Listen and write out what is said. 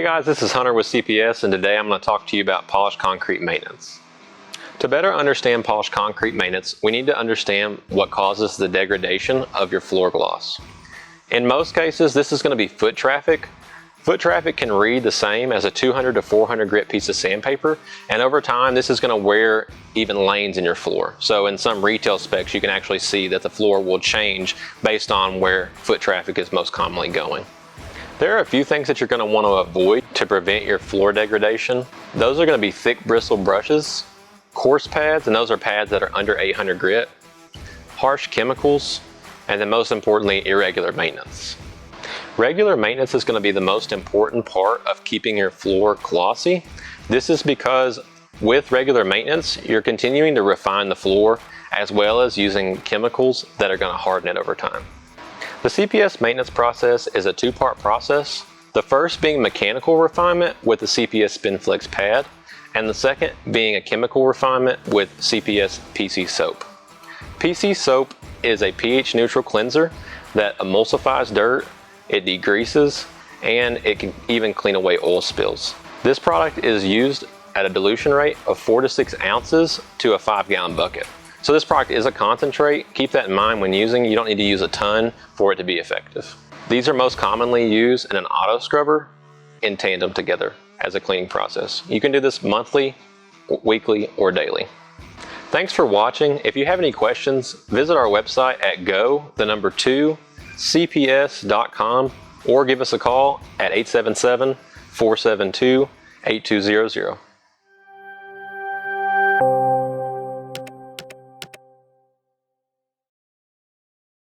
Hey guys, this is Hunter with CPS, and today I'm going to talk to you about polished concrete maintenance. To better understand polished concrete maintenance, we need to understand what causes the degradation of your floor gloss. In most cases, this is going to be foot traffic. Foot traffic can read the same as a 200 to 400 grit piece of sandpaper, and over time this is going to wear even lanes in your floor. So in some retail specs you can actually see that the floor will change based on where foot traffic is most commonly going. There are a few things that you're going to want to avoid to prevent your floor degradation. Those are going to be thick bristle brushes, coarse pads, and those are pads that are under 800 grit, harsh chemicals, and then most importantly, irregular maintenance. Regular maintenance is going to be the most important part of keeping your floor glossy. This is because with regular maintenance, you're continuing to refine the floor as well as using chemicals that are going to harden it over time. The CPS maintenance process is a two-part process, the first being mechanical refinement with the CPS SpinFlex pad, and the second being a chemical refinement with CPS PC soap. PC soap is a pH neutral cleanser that emulsifies dirt, it degreases, and it can even clean away oil spills. This product is used at a dilution rate of 4 to 6 ounces to a 5-gallon bucket. So this product is a concentrate. Keep that in mind when using. You don't need to use a ton for it to be effective. These are most commonly used in an auto scrubber in tandem together as a cleaning process. You can do this monthly, weekly, or daily. Thanks for watching. If you have any questions, visit our website at go2cps.com or give us a call at 877-472-8200.